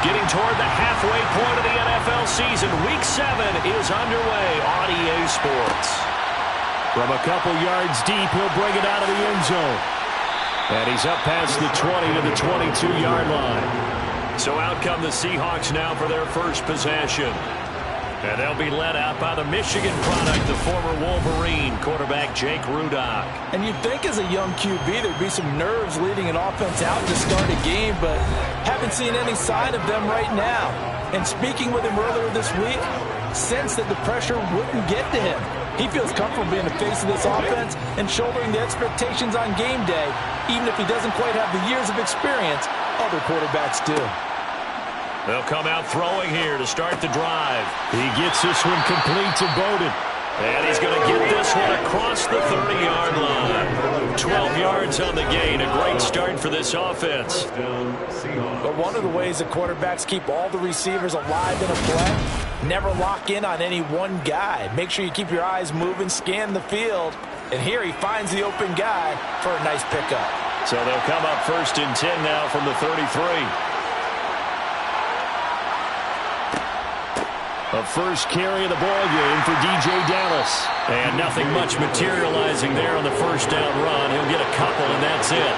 Getting toward the halfway point of the NFL season. Week 7 is underway on EA Sports. From a couple yards deep, he'll bring it out of the end zone. And he's up past the 20 to the 22-yard line. So out come the Seahawks now for their first possession. And they'll be led out by the Michigan product, the former Wolverine quarterback Jake Rudock. And you'd think as a young QB there'd be some nerves leading an offense out to start a game, but haven't seen any sign of them right now. And speaking with him earlier this week, sensed that the pressure wouldn't get to him. He feels comfortable being the face of this offense and shouldering the expectations on game day, even if he doesn't quite have the years of experience other quarterbacks do. They'll come out throwing here to start the drive. He gets this one complete to Bowden. And he's going to get this one across the 30-yard line. 12 yards on the gain. A great start for this offense. But one of the ways that quarterbacks keep all the receivers alive in a play, never lock in on any one guy. Make sure you keep your eyes moving, scan the field. And here he finds the open guy for a nice pickup. So they'll come up 1st and 10 now from the 33. A first carry of the ball game for DJ Dallas. And nothing much materializing there on the first down run. He'll get a couple, and that's it.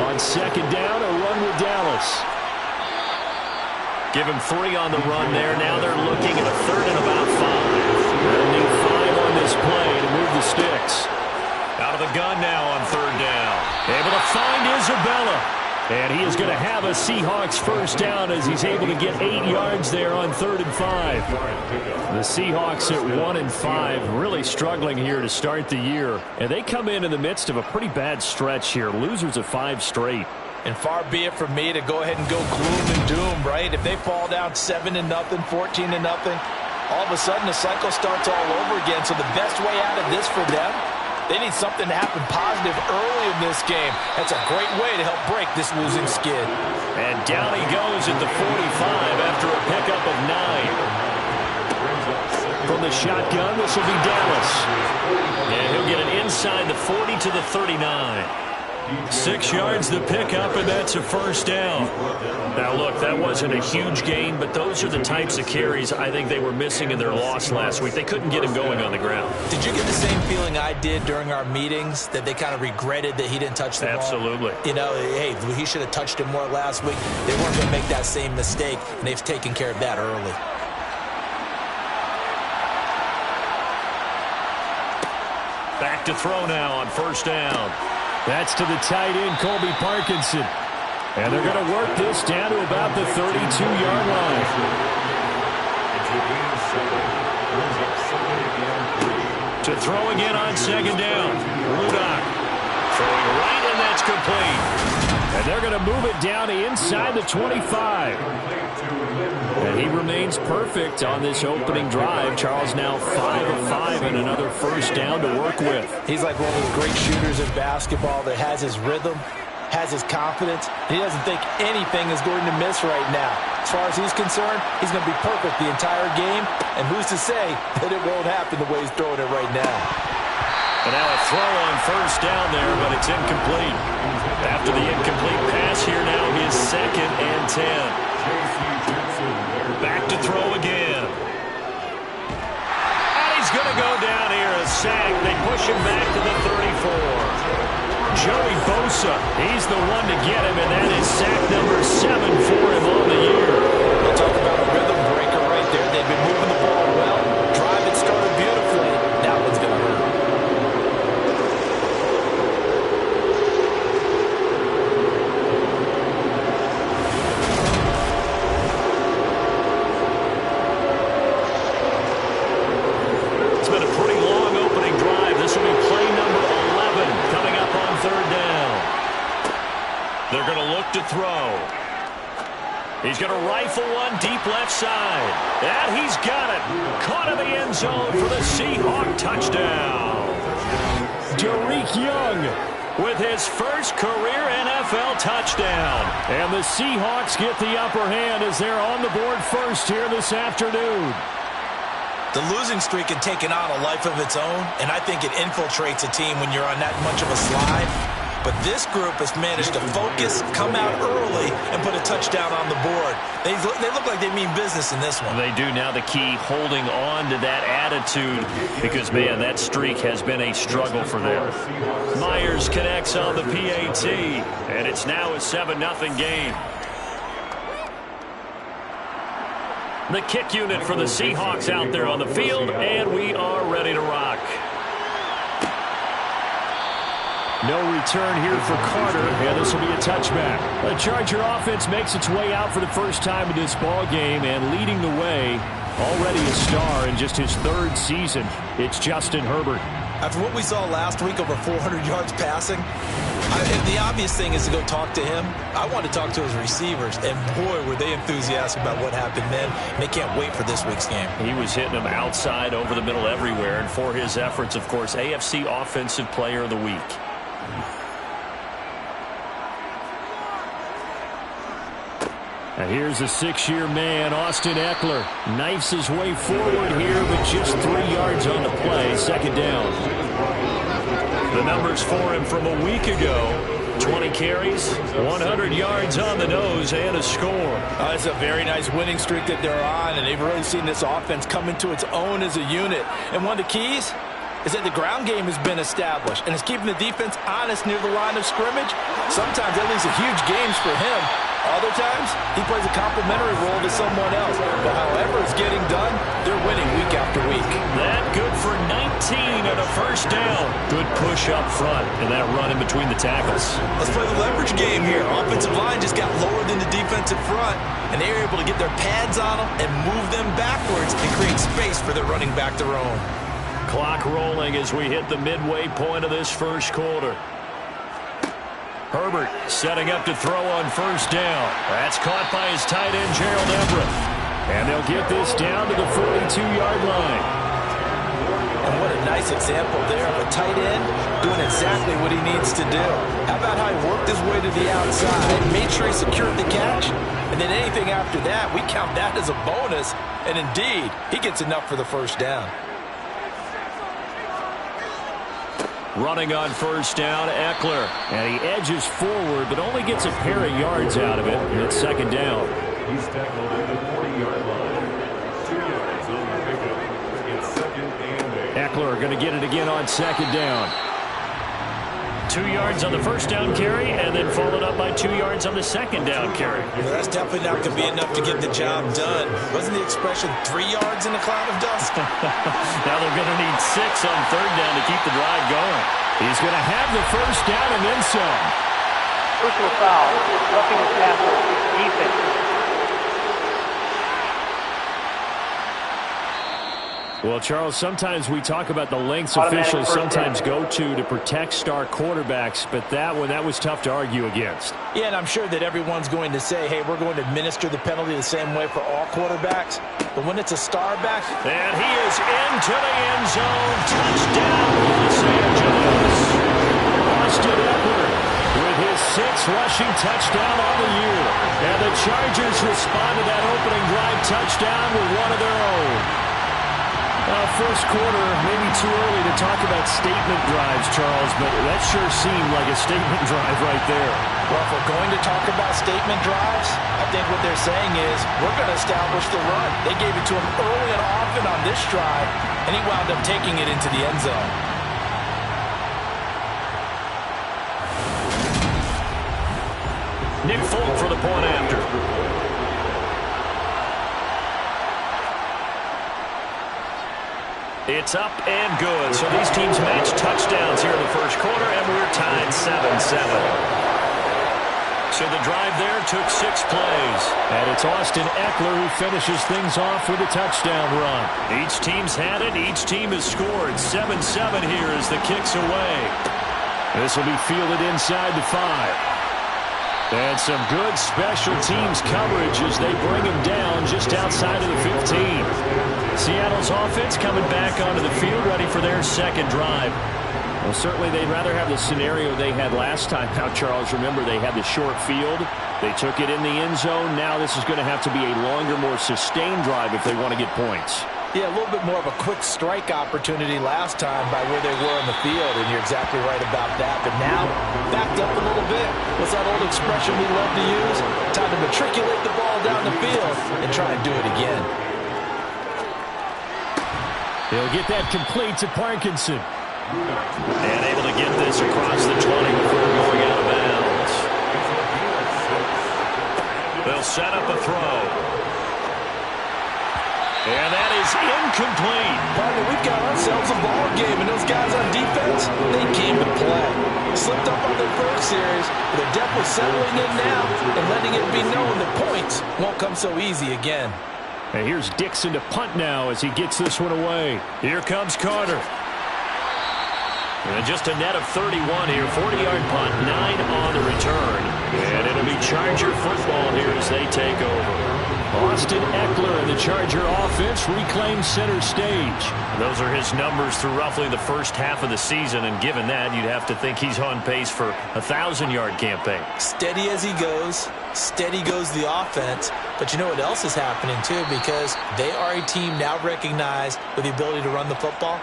On 2nd down, a run with Dallas. Give him 3 on the run there. Now they're looking at a 3rd and about 5. They'll need 5 on this play to move the sticks. Out of the gun now on 3rd down. Able to find Isabella. And he is going to have a Seahawks first down as he's able to get 8 yards there on 3rd and 5. The Seahawks at 1 and 5, really struggling here to start the year. And they come in the midst of a pretty bad stretch here. Losers of 5 straight. And far be it from me to go ahead and go gloom and doom, right? If they fall down 7-0, 14-0, all of a sudden the cycle starts all over again. So the best way out of this for them, they need something to happen positive early in this game. That's a great way to help break this losing skid. And down he goes at the 45 after a pickup of 9. From the shotgun, this will be Dallas. And he'll get it inside the 40 to the 39. 6 yards the pickup, and that's a first down. Now, look, that wasn't a huge gain, but those are the types of carries I think they were missing in their loss last week. They couldn't get him going on the ground. Did you get the same feeling I did during our meetings, that they kind of regretted that he didn't touch the ball? Absolutely. You know, hey, he should have touched it more last week. They weren't going to make that same mistake, and they've taken care of that early. Back to throw now on 1st down. That's to the tight end, Colby Parkinson. And they're going to work this down to about the 32-yard line. To throw again on 2nd down. Rudock throwing right, and that's complete. And they're going to move it down to inside the 25. And he remains perfect on this opening drive. Charles now 5 of 5 and another first down to work with. He's like one of those great shooters in basketball that has his rhythm, has his confidence. He doesn't think anything is going to miss right now. As far as he's concerned, he's going to be perfect the entire game. And who's to say that it won't happen the way he's throwing it right now? And now a throw on 1st down there, but it's incomplete. After the incomplete pass here now, his 2nd and 10. Back to throw again. And he's going to go down here, a sack. They push him back to the 34. Joey Bosa, he's the one to get him, and that is sack number 7 for him on the year. We'll talk about a rhythm breaker right there. They've been moving the ball well. Drive it started beautifully. That one's going to hurt. They're going to look to throw. He's going to rifle one deep left side. And he's got it. Caught in the end zone for the Seahawk touchdown. Derek Young with his first career NFL touchdown. And the Seahawks get the upper hand as they're on the board first here this afternoon. The losing streak had taken on a life of its own, and I think it infiltrates a team when you're on that much of a slide. But this group has managed to focus, come out early, and put a touchdown on the board. They look like they mean business in this one. They do. Now the key, holding on to that attitude, because, man, that streak has been a struggle for them. Myers connects on the PAT, and it's now a 7-0 game. The kick unit for the Seahawks out there on the field, and we are ready to rock. No return here for Carter, and this will be a touchback. The Charger offense makes its way out for the first time in this ball game, and leading the way, already a star in just his 3rd season, it's Justin Herbert. After what we saw last week, over 400 yards passing, the obvious thing is to go talk to him. I want to talk to his receivers, and boy, were they enthusiastic about what happened then. They can't wait for this week's game. He was hitting them outside, over the middle, everywhere, and for his efforts, of course, AFC Offensive Player of the Week. And here's a 6-year man, Austin Eckler. Knifes his way forward here, but just 3 yards on the play. 2nd down. The numbers for him from a week ago: 20 carries, 100 yards on the nose, and a score. It's a very nice winning streak that they're on, and they've really seen this offense come into its own as a unit. And one of the keys is that the ground game has been established, and it's keeping the defense honest near the line of scrimmage. Sometimes that leads to huge games for him. Other times, he plays a complimentary role to someone else. But however it's getting done, they're winning week after week. That good for 19 and a 1st down. Good push up front, and that run in between the tackles. Let's play the leverage game here. Offensive line just got lower than the defensive front, and they were able to get their pads on them and move them backwards and create space for their running back to roam. Clock rolling as we hit the midway point of this 1st quarter. Herbert setting up to throw on 1st down. That's caught by his tight end, Gerald Everett. And they'll get this down to the 42-yard line. And what a nice example there of a tight end doing exactly what he needs to do. How about how he worked his way to the outside, made sure he secured the catch, and then anything after that, we count that as a bonus. And indeed, he gets enough for the 1st down. Running on 1st down, Eckler. And he edges forward, but only gets a pair of yards out of it. And it's 2nd down. He's tackled at the 40-yard line. 2 yards on the pickup. It's 2nd and 8. Eckler going to get it again on 2nd down. 2 yards on the 1st down carry, and then followed up by 2 yards on the 2nd down carry. Well, that's definitely not going to be enough to get the job done. Wasn't the expression 3 yards in a cloud of dust? Now they're going to need 6 on 3rd down to keep the drive going. He's going to have the 1st down and then some. Personal foul, roughing the passer, defense. Well, Charles, sometimes we talk about the lengths officials sometimes go to protect star quarterbacks, but that was tough to argue against. Yeah, and I'm sure that everyone's going to say, hey, we're going to administer the penalty the same way for all quarterbacks. But when it's a star back... And he is into the end zone. Touchdown, Los Angeles. Austin Eckler with his 6th rushing touchdown on the year. And the Chargers respond to that opening drive touchdown with one of their own. 1st quarter, maybe too early to talk about statement drives, Charles, but that sure seemed like a statement drive right there. Well, if we're going to talk about statement drives, I think what they're saying is we're going to establish the run. They gave it to him early and often on this drive, and he wound up taking it into the end zone. Nick Folk for the point after. It's up and good. So these teams match touchdowns here in the 1st quarter, and we're tied 7-7. So the drive there took 6 plays. And it's Austin Eckler who finishes things off with a touchdown run. Each team's had it. Each team has scored. 7-7 here as the kick's away. This will be fielded inside the 5. And some good special teams coverage as they bring him down just outside of the 15. Seattle's offense coming back onto the field, ready for their 2nd drive. Well, certainly they'd rather have the scenario they had last time. Now, Charles, remember, they had the short field. They took it in the end zone. Now this is going to have to be a longer, more sustained drive if they want to get points. Yeah, a little bit more of a quick strike opportunity last time by where they were in the field, and you're exactly right about that. But now, backed up a little bit. What's that old expression we love to use? Time to matriculate the ball down the field and try and do it again. He'll get that complete to Parkinson. And able to get this across the 20 before going out of bounds. They'll set up a throw. And that is incomplete. Partner, we've got ourselves a ball game, and those guys on defense, they came to play. Slipped up on their first series, but they're definitely settling in now and letting it be known that points won't come so easy again. And here's Dixon to punt now as he gets this one away. Here comes Carter. And just a net of 31 here, 40-yard punt, 9 on the return. And it'll be Charger football here as they take over. Austin Eckler and the Charger offense reclaim center stage. Those are his numbers through roughly the first half of the season, and given that, you'd have to think he's on pace for a 1,000-yard campaign. Steady as he goes, steady goes the offense, but you know what else is happening too, because they are a team now recognized with the ability to run the football.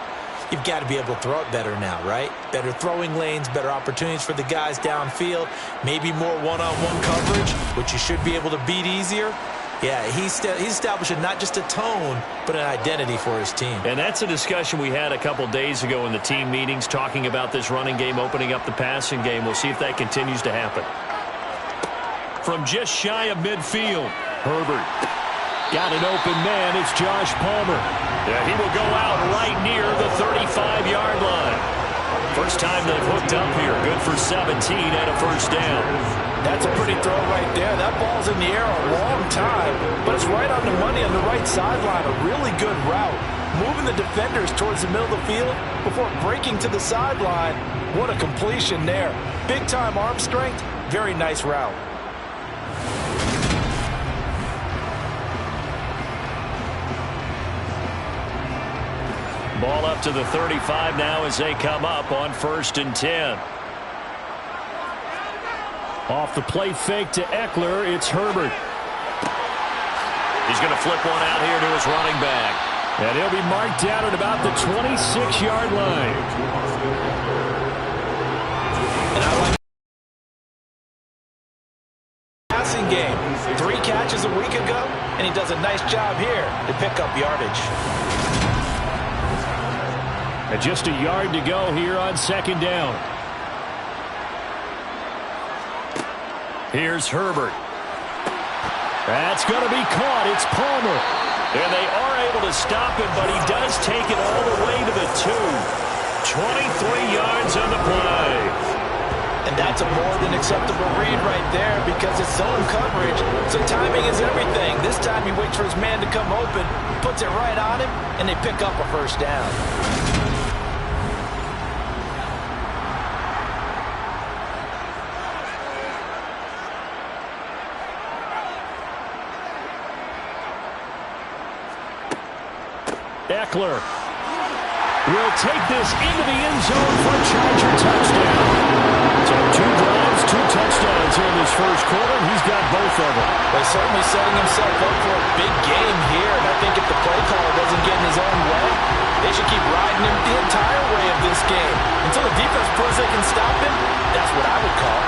You've got to be able to throw it better now, right? Better throwing lanes, better opportunities for the guys downfield, maybe more one-on-one coverage, which you should be able to beat easier. Yeah, he's establishing not just a tone, but an identity for his team. And that's a discussion we had a couple days ago in the team meetings, talking about this running game, opening up the passing game. We'll see if that continues to happen. From just shy of midfield, Herbert. Got an open man. It's Josh Palmer. Yeah, he will go out right near the 35-yard line. First time they've hooked up here. Good for 17 and a first down. That's a pretty throw right there. That ball's in the air a long time, but it's right on the money on the right sideline. A really good route. Moving the defenders towards the middle of the field before breaking to the sideline. What a completion there. Big-time arm strength. Very nice route. Ball up to the 35 now as they come up on 1st and 10. Off the play fake to Eckler, it's Herbert. He's going to flip one out here to his running back. And he'll be marked down at about the 26-yard line. And I like passing game. 3 catches a week ago, and he does a nice job here to pick up yardage. And just a yard to go here on 2nd down. Here's Herbert. That's going to be caught. It's Palmer. And they are able to stop him, but he does take it all the way to the 2. 23 yards on the play. And that's a more than acceptable read right there because it's zone coverage. So timing is everything. This time he waits for his man to come open, puts it right on him, and they pick up a first down. Eckler will take this into the end zone for a Charger touchdown. So 2 drives, 2 touchdowns here in this first quarter, and he's got both of them. Well, certainly setting himself up for a big game here, and I think if the play caller doesn't get in his own way, they should keep riding him the entire way of this game. Until the defense proves they can stop him, that's what I would call.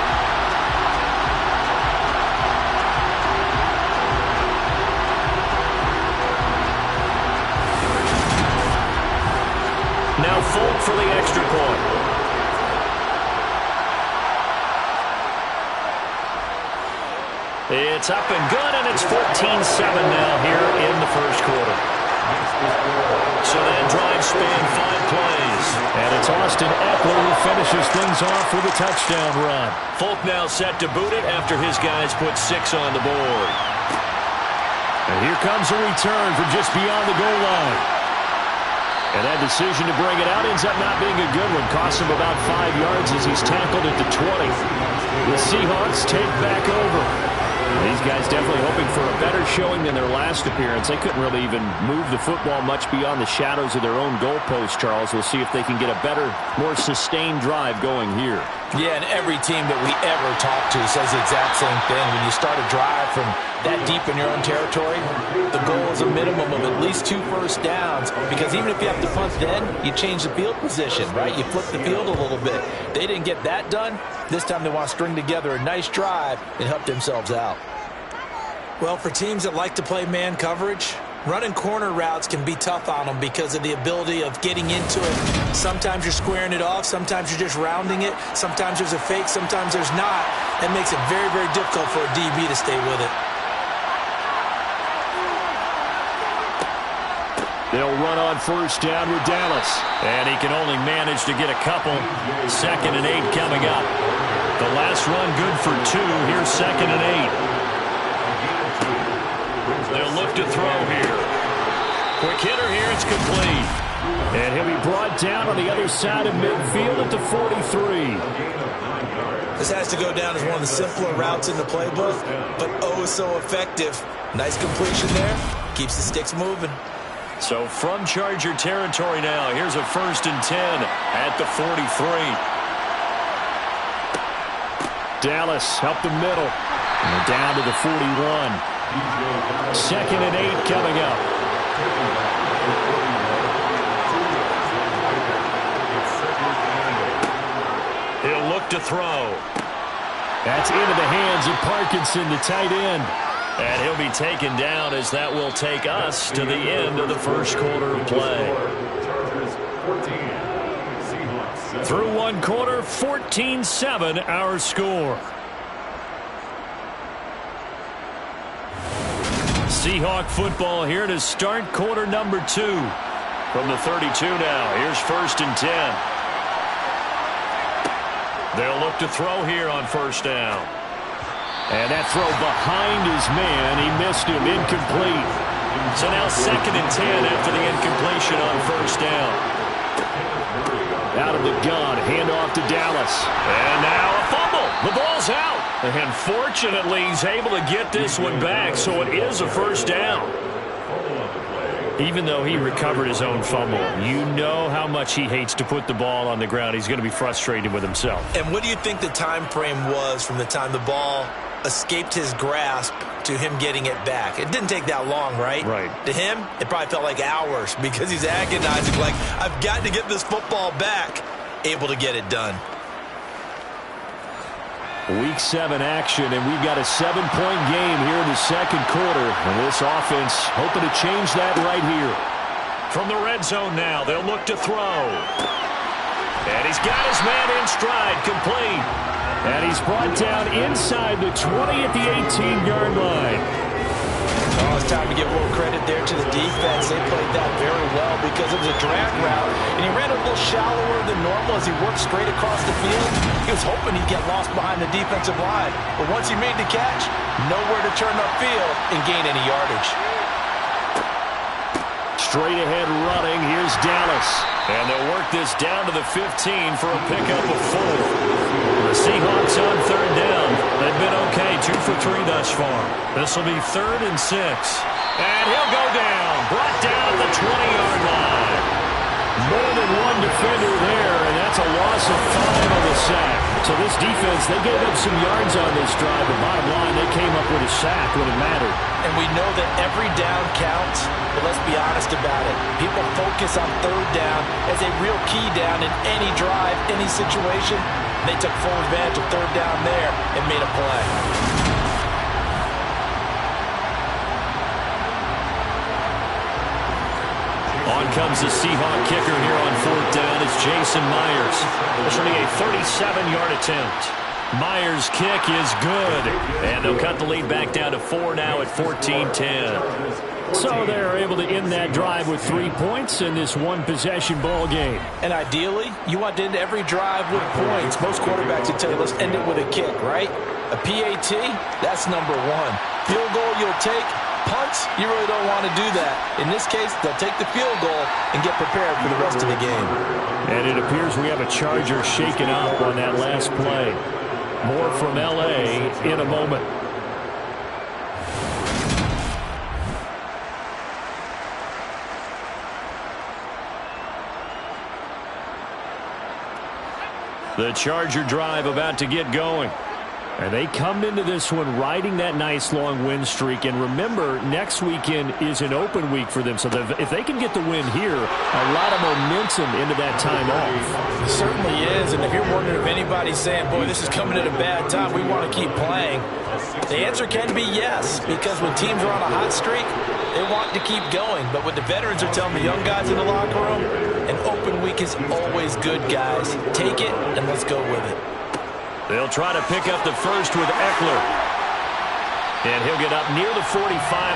Now Folk for the extra point. It's up and good, and it's 14-7 now here in the first quarter. So that drive spanned 5 plays. And it's Austin Eckler who finishes things off with a touchdown run. Folk now set to boot it after his guys put 6 on the board. And here comes a return from just beyond the goal line. And that decision to bring it out ends up not being a good one. Costs him about 5 yards as he's tackled at the 20. The Seahawks take back over. These guys definitely hoping for a better showing than their last appearance. They couldn't really even move the football much beyond the shadows of their own goalpost, Charles. We'll see if they can get a better, more sustained drive going here. Yeah, and every team that we ever talk to says the exact same thing. When you start a drive from that deep in your own territory, the goal is a minimum of at least 2 first downs, because even if you have to punt then, you change the field position, right? You flip the field a little bit. They didn't get that done. This time they want to string together a nice drive and help themselves out. Well, for teams that like to play man coverage, running corner routes can be tough on them because of the ability of getting into it. Sometimes you're squaring it off. Sometimes you're just rounding it. Sometimes there's a fake. Sometimes there's not. That makes it very, very difficult for a DB to stay with it. They'll run on first down with Dallas. And he can only manage to get a couple. 2nd and 8 coming up. The last run good for 2. Here's 2nd and 8. They'll look to throw here. Quick hitter here. It's complete. And he'll be brought down on the other side of midfield at the 43. This has to go down as one of the simpler routes in the playbook, but oh so effective. Nice completion there. Keeps the sticks moving. So from Charger territory now, here's a 1st and 10 at the 43. Dallas up the middle. And down to the 41. 2nd and 8 coming up. He'll look to throw. That's into the hands of Parkinson, the tight end. And he'll be taken down as that will take us to the end of the first quarter of play. Through one quarter, 14-7 our score. Seahawk football here to start quarter number 2. From the 32 now, here's 1st and 10. They'll look to throw here on first down. And that throw behind his man, he missed him, incomplete. So now 2nd and 10 after the incompletion on first down. Out of the gun, handoff to Dallas. And now a fumble. The ball's out. And fortunately, he's able to get this one back, so it is a first down. Even though he recovered his own fumble, you know how much he hates to put the ball on the ground. He's going to be frustrated with himself. And what do you think the time frame was from the time the ball escaped his grasp to him getting it back? It didn't take that long, right? Right. To him, it probably felt like hours because he's agonizing, like, I've got to get this football back. Able to get it done. Week 7 action, and we've got a 7-point game here in the second quarter. And this offense hoping to change that right here. From the red zone now, they'll look to throw. And he's got his man in stride, complete. And he's brought down inside the 20 at the 18-yard line. Oh, it's time to give a little credit there to the defense. They played that very well because it was a drag route, and he ran a little shallower than normal as he worked straight across the field. He was hoping he'd get lost behind the defensive line, but once he made the catch, nowhere to turn upfield and gain any yardage. Straight ahead running, here's Dallas. And they'll work this down to the 15 for a pickup of 4. The Seahawks on third down. They've been okay, 2 for 3 thus far. This will be 3rd and 6. And he'll go down, brought down at the 20-yard line. More than one defender there, and that's a loss of 5 on the sack. So this defense, they gave up some yards on this drive, but bottom line, they came up with a sack when it mattered. And we know that every down counts, but let's be honest about it. People focus on third down as a real key down in any drive, any situation. They took full advantage of third down there and made a play. On comes the Seahawk kicker here on 4th down. It's Jason Myers. Returning a 37-yard attempt. Myers' kick is good. And they'll cut the lead back down to 4 now at 14-10. So they're able to end that drive with 3 points in this one-possession ball game. And ideally, you want to end every drive with points. Most quarterbacks would tell you, let's end it with a kick, right? A PAT, that's number 1. Field goal you'll take. Punts, you really don't want to do that. In this case, they'll take the field goal and get prepared for the rest of the game. And it appears we have a Charger shaken up on that last play. More from L.A. in a moment. The Charger drive about to get going. And they come into this one riding that nice long win streak. And remember, next weekend is an open week for them. So if they can get the win here, a lot of momentum into that time off. It certainly is. And if you're wondering if anybody's saying, boy, this is coming at a bad time, we want to keep playing, the answer can be yes. Because when teams are on a hot streak, they want to keep going. But what the veterans are telling the young guys in the locker room, an open week is always good, guys. Take it and let's go with it. They'll try to pick up the first with Eckler. And he'll get up near the 45.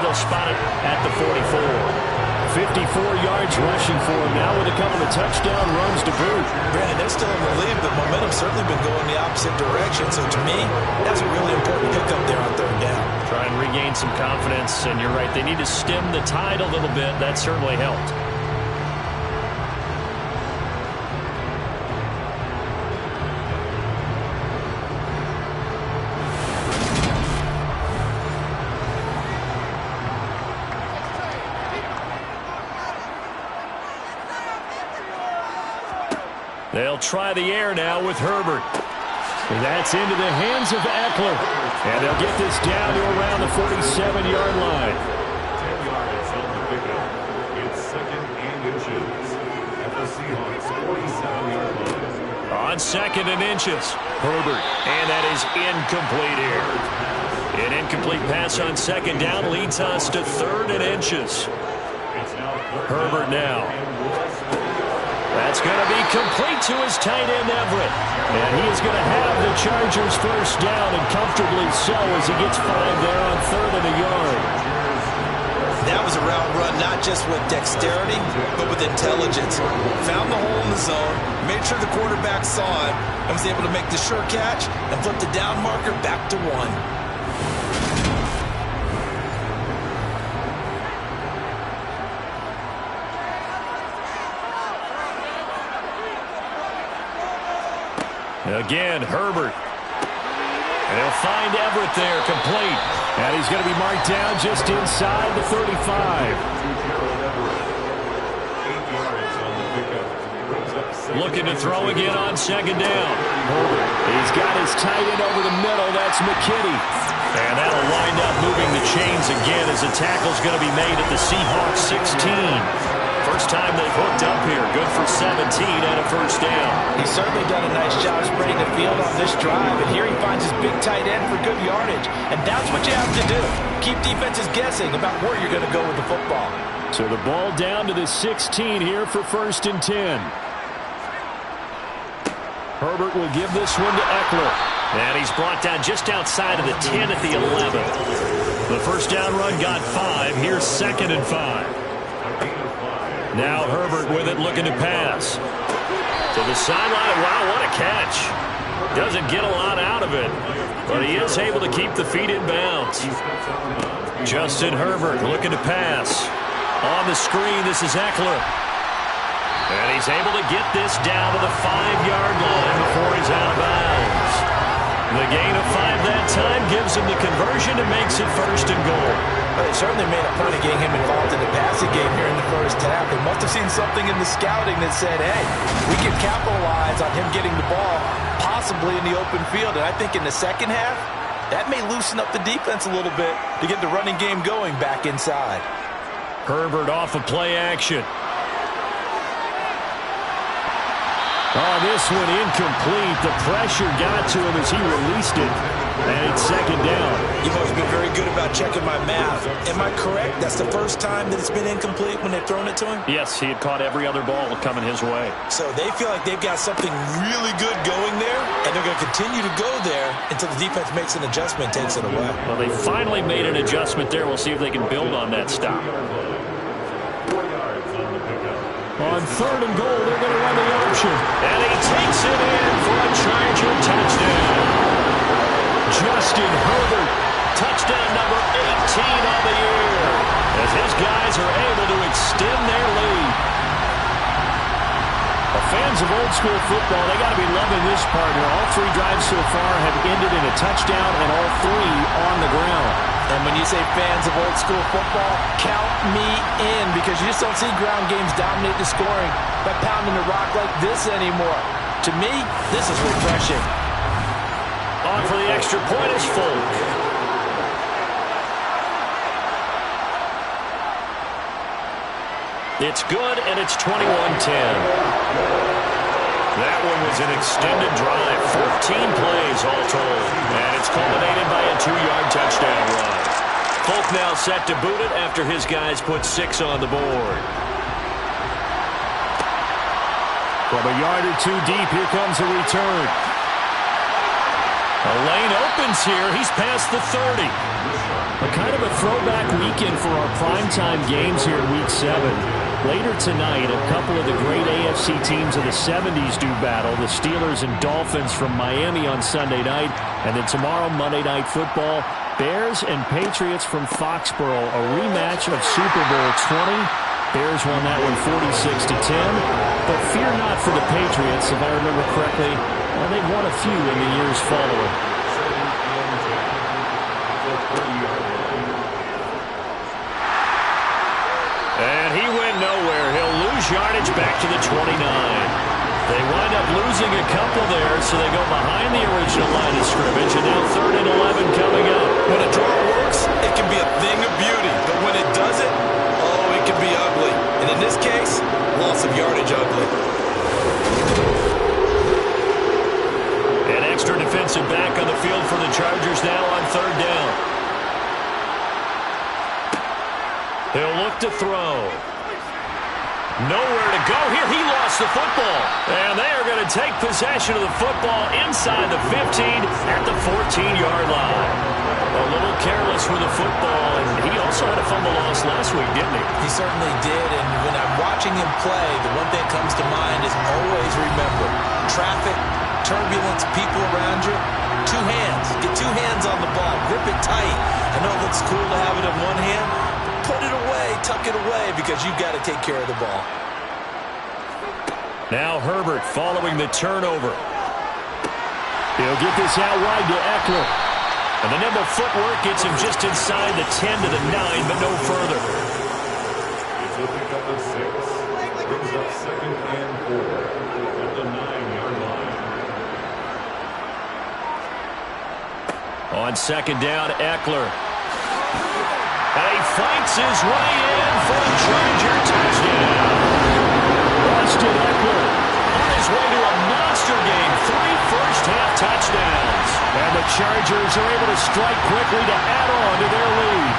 They'll spot it at the 44. 54 yards rushing for him now with a couple of touchdown runs to boot. Brandon, they're still in the lead, but momentum's certainly been going the opposite direction. So to me, that's a really important pickup there on third down. Try and regain some confidence. And you're right, they need to stem the tide a little bit. That certainly helped. They'll try the air now with Herbert. And that's into the hands of Eckler. And they'll get this down to around the 47-yard line. 10 yards on the pickup. It's second and inches at the Seahawks 47-yard line. On second and inches, Herbert. And that is incomplete here. An incomplete pass on second down leads us to third and inches. Herbert now. That's going to be complete to his tight end, Everett. And he is going to have the Chargers first down, and comfortably so as he gets 5 there on third and a yard. That was a route run not just with dexterity, but with intelligence. Found the hole in the zone, made sure the quarterback saw it, and was able to make the sure catch and flip the down marker back to 1. Again, Herbert. And he'll find Everett there, complete. And he's going to be marked down just inside the 35. 8 yards on the pickup. Looking to throw again on second down. Herbert. He's got his tight end over the middle. That's McKinney. And that'll wind up moving the chains again as the tackle's going to be made at the Seahawks 16. First time they've hooked up here. Good for 17 and a first down. He's certainly done a nice job spreading the field on this drive, and here he finds his big tight end for good yardage. And that's what you have to do. Keep defenses guessing about where you're going to go with the football. So the ball down to the 16 here for first and 10. Herbert will give this one to Eckler. And he's brought down just outside of the 10 at the 11. The first down run got 5. Here's second and 5. Now Herbert with it, looking to pass. To the sideline. Wow, what a catch. Doesn't get a lot out of it, but he is able to keep the feet in bounds. Justin Herbert looking to pass. On the screen, this is Eckler. And he's able to get this down to the 5-yard line before he's out of bounds. The gain of 5 that time gives him the conversion and makes it first and goal. Well, they certainly made a point of getting him involved in the passing game here in the first half. They must have seen something in the scouting that said, hey, we can capitalize on him getting the ball, possibly in the open field. And I think in the second half, that may loosen up the defense a little bit to get the running game going back inside. Herbert off of play action. Oh, this one incomplete. The pressure got to him as he released it. And it's second down. You've always been very good about checking my math. Am I correct? That's the first time that it's been incomplete when they've thrown it to him? Yes, he had caught every other ball coming his way. So they feel like they've got something really good going there, and they're going to continue to go there until the defense makes an adjustment, takes it away. Well, they finally made an adjustment there. We'll see if they can build on that stop. 4 yards on the pickup. On third and goal, they're going to run the option. And he takes it in for a Charger touchdown. Justin Herbert, touchdown number 18 on the year, as his guys are able to extend their lead. Fans of old school football, they got to be loving this part here. All 3 drives so far have ended in a touchdown, and all 3 on the ground. And when you say fans of old school football, count me in, because you just don't see ground games dominate the scoring by pounding the rock like this anymore. To me, this is refreshing. On for the extra point is Folk. It's good, and it's 21-10. That one was an extended drive, 14 plays all told, and it's culminated by a 2-yard touchdown run. Folk now set to boot it after his guys put 6 on the board. From a yard or two deep, here comes a return. A lane opens here. He's past the 30. A kind of a throwback weekend for our primetime games here in Week 7. Later tonight, a couple of the great AFC teams of the 70s do battle. The Steelers and Dolphins from Miami on Sunday night. And then tomorrow, Monday Night Football, Bears and Patriots from Foxborough. A rematch of Super Bowl 20. Bears won that one 46-10. But fear not for the Patriots, if I remember correctly. Well, they've won a few in the years following. And he went nowhere. He'll lose yardage back to the 29. They wind up losing a couple there, so they go behind the original line of scrimmage, and now 3rd and 11 coming up. When a draw works, it can be a thing of beauty. But when it doesn't, oh, it can be ugly. And in this case, loss of yardage ugly. An extra defensive back on the field for the Chargers now on 3rd down. He'll look to throw. Nowhere to go here. He lost the football. And they are going to take possession of the football inside the 15 at the 14-yard line. A little careless with the football, and he also had a fumble loss last week, didn't he? He certainly did, and when I'm watching him play, the one thing that comes to mind is always remember, traffic, turbulence, people around you, 2 hands. Get 2 hands on the ball. Grip it tight. I know it looks cool to have it in one hand. Put it away, tuck it away, because you've got to take care of the ball. Now Herbert following the turnover. He'll get this out wide to Eckler. And the nimble footwork gets him just inside the 10 to the 9, but no further. It's a pickup of 6. Brings up 2nd and 4 at the 9-yard line. On 2nd down, Eckler. And he fights his way in for a Charger touchdown. Austin Eckler On his way to a monster game, 3 first-half touchdowns. and the Chargers are able to strike quickly to add on to their lead.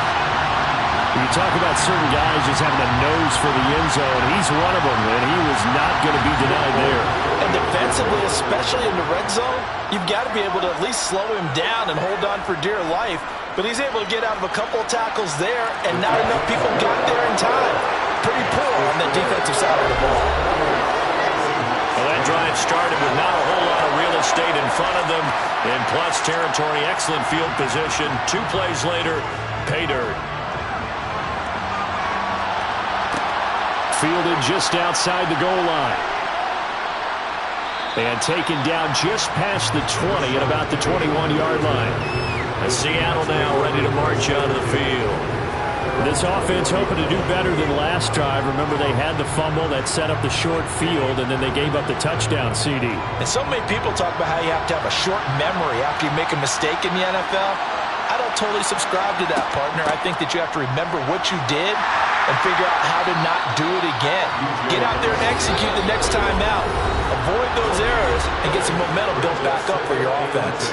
You talk about certain guys just having a nose for the end zone. He's one of them, and he was not going to be denied there. And defensively, especially in the red zone, you've got to be able to at least slow him down and hold on for dear life. But he's able to get out of a couple of tackles there, and not enough people got there in time. Pretty poor on the defensive side of the ball. Well, that drive started with not a whole lot of real estate in front of them. In plus territory, excellent field position. 2 plays later, pay dirt. Fielded just outside the goal line. And taken down just past the 20 at about the 21-yard line. And Seattle now ready to march onto the field. This offense hoping to do better than last drive. Remember, they had the fumble that set up the short field, and then they gave up the touchdown CD. And so many people talk about how you have to have a short memory after you make a mistake in the NFL. I don't totally subscribe to that, partner. I think that you have to remember what you did and figure out how to not do it again. Get out there and execute the next time out. Avoid those errors and get some momentum built back up for your offense.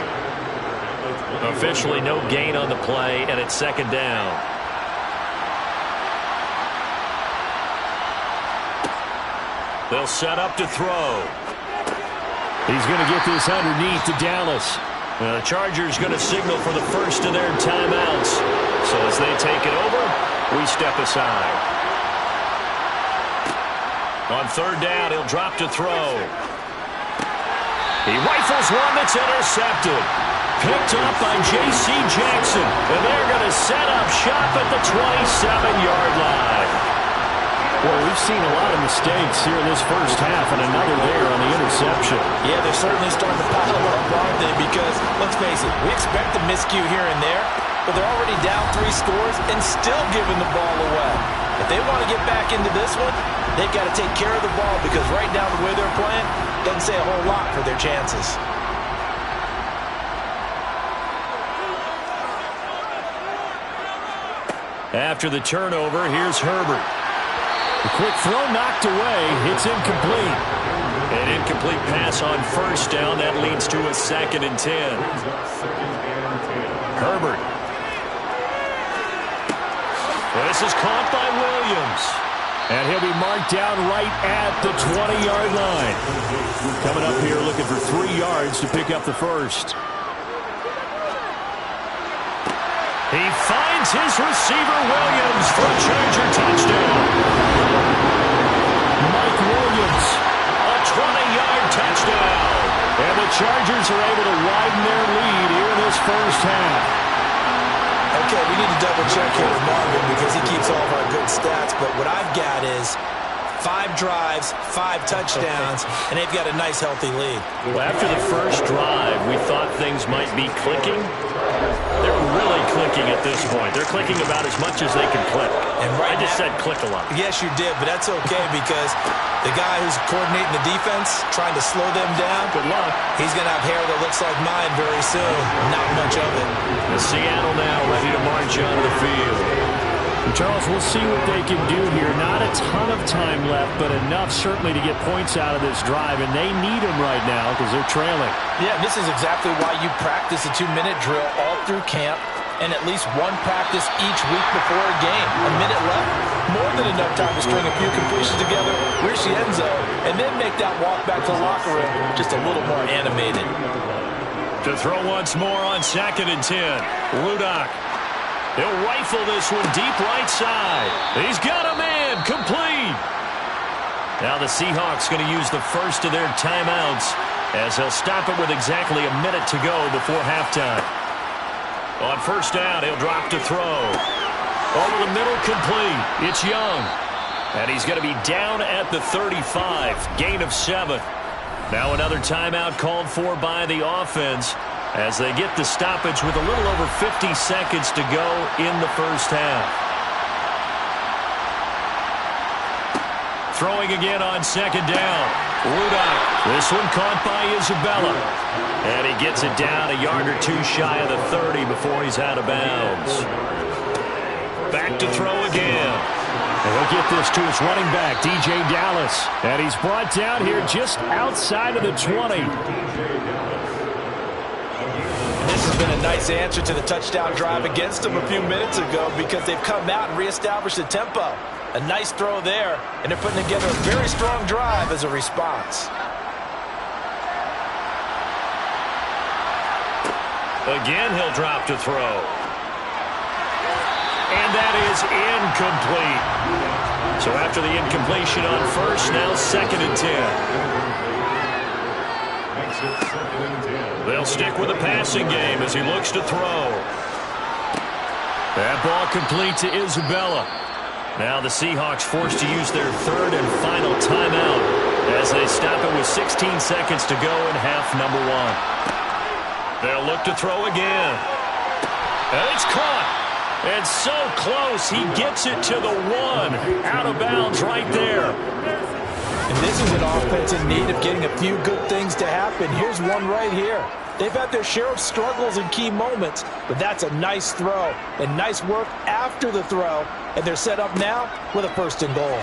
Officially no gain on the play, and it's 2nd down. They'll set up to throw. He's going to get this underneath to Dallas. The Chargers going to signal for the first of their timeouts. So as they take it over, we step aside. On 3rd down, he'll drop to throw. He rifles one that's intercepted. Picked up by J.C. Jackson. And they're going to set up shop at the 27-yard line. Well, we've seen a lot of mistakes here in this first half, and another there on the interception. Yeah, they're certainly starting to pile up, aren't they? Because, let's face it, we expect a miscue here and there, but they're already down 3 scores and still giving the ball away. If they want to get back into this one, they've got to take care of the ball, because right now, the way they're playing, doesn't say a whole lot for their chances. After the turnover, here's Herbert. The quick throw knocked away. It's incomplete. An incomplete pass on first down. That leads to a 2nd and 10. Herbert. This is caught by Williams. And he'll be marked down right at the 20-yard line. Coming up here looking for 3 yards to pick up the first. He finds his receiver, Williams, for a Charger touchdown. Mike Williams, a 20-yard touchdown. And the Chargers are able to widen their lead here in this first half. Okay, we need to double-check here with Marvin because he keeps all of our good stats. But what I've got is 5 drives, 5 touchdowns, and they've got a nice, healthy lead. Well, after the first drive, we thought things might be clicking. They're really clicking at this point. They're clicking about as much as they can click. And right I just now, said click a lot. Yes, you did, but that's okay because the guy who's coordinating the defense, trying to slow them down, Good luck. he's going to have hair that looks like mine very soon. Not much of it. The Seattle now ready to march onto the field. Charles, we'll see what they can do here. Not a ton of time left, but enough certainly to get points out of this drive, and they need them right now because they're trailing. Yeah, this is exactly why you practice a 2-minute drill all through camp and at least one practice each week before a game. A minute left, more than enough time to string a few completions together, reach the end zone, and then make that walk back to the locker room just a little more animated. To throw once more on 2nd and 10. Ludak. He'll rifle this one deep right side. He's got a man. Complete. Now the Seahawks going to use the first of their timeouts as they'll stop it with exactly a minute to go before halftime. On first down, he'll drop to throw. Over the middle, complete. It's Young. And he's going to be down at the 35. Gain of 7. Now another timeout called for by the offense as they get the stoppage with a little over 50 seconds to go in the first half. Throwing again on 2nd down. Ludak. This one caught by Isabella. And he gets it down a yard or 2 shy of the 30 before he's out of bounds. Back to throw again. And he'll get this to his running back, DJ Dallas. And he's brought down here just outside of the 20. This has been a nice answer to the touchdown drive against them a few minutes ago because they've come out and reestablished the tempo. A nice throw there, and they're putting together a very strong drive as a response. Again, he'll drop to throw. And that is incomplete. So after the incompletion on first, now 2nd and 10. They'll stick with the passing game as he looks to throw. That ball complete to Isabella. Now the Seahawks forced to use their 3rd and final timeout as they stop it with 16 seconds to go in half number 1. They'll look to throw again. And it's caught. And so close, he gets it to the 1. Out of bounds right there. And this is an offense in need of getting a few good things to happen. Here's one right here. They've had their share of struggles in key moments, but that's a nice throw and nice work after the throw. And they're set up now with a 1st and goal.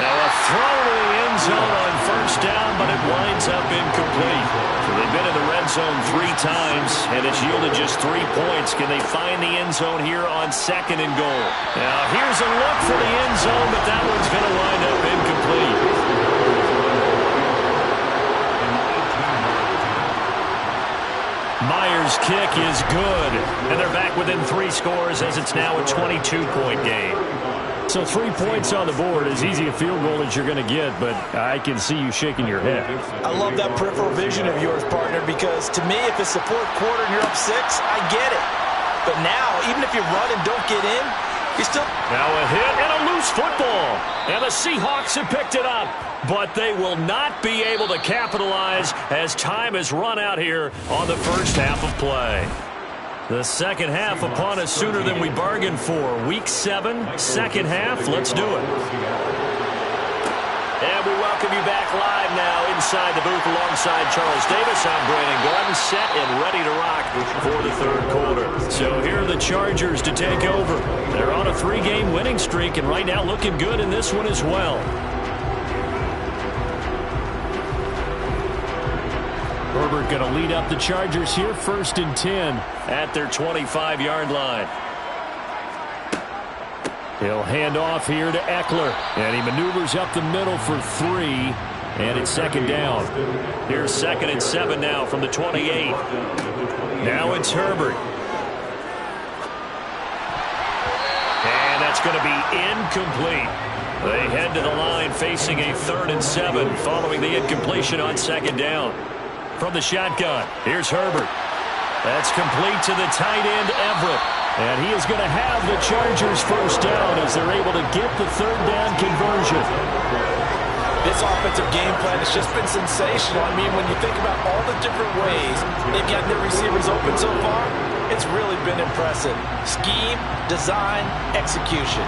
Now a throw to the end zone on first down, but it winds up incomplete. So they've been in the red zone 3 times, and it's yielded just 3 points. Can they find the end zone here on 2nd and goal? Now here's a look for the end zone, but that one's going to wind up incomplete. Myers' kick is good, and they're back within 3 scores as it's now a 22-point game. So 3 points on the board, as easy a field goal as you're going to get, but I can see you shaking your head. I love that peripheral vision of yours, partner, because to me, if it's the 4th quarter and you're up 6, I get it. But now, even if you run and don't get in, you still... Now a hit and a loose football. And the Seahawks have picked it up. But they will not be able to capitalize as time has run out here on the first half of play. The second half upon us sooner than we bargained for. Week 7, second half. Let's do it. And we welcome you back live now inside the booth alongside Charles Davis. I'm Brandon Gordon, set and ready to rock for the third quarter. So here are the Chargers to take over. They're on a 3-game winning streak and right now looking good in this one as well. Herbert going to lead up the Chargers here, 1st and 10 at their 25-yard line. He'll hand off here to Eckler, and he maneuvers up the middle for 3, and it's 2nd down. Here's 2nd and 7 now from the 28. Now it's Herbert. And that's going to be incomplete. They head to the line facing a 3rd and 7 following the incompletion on 2nd down. From the shotgun, here's Herbert. That's complete to the tight end, Everett. And he is going to have the Chargers 1st down as they're able to get the 3rd down conversion. This offensive game plan has just been sensational. I mean, when you think about all the different ways they've gotten their receivers open so far, it's really been impressive. Scheme, design, execution.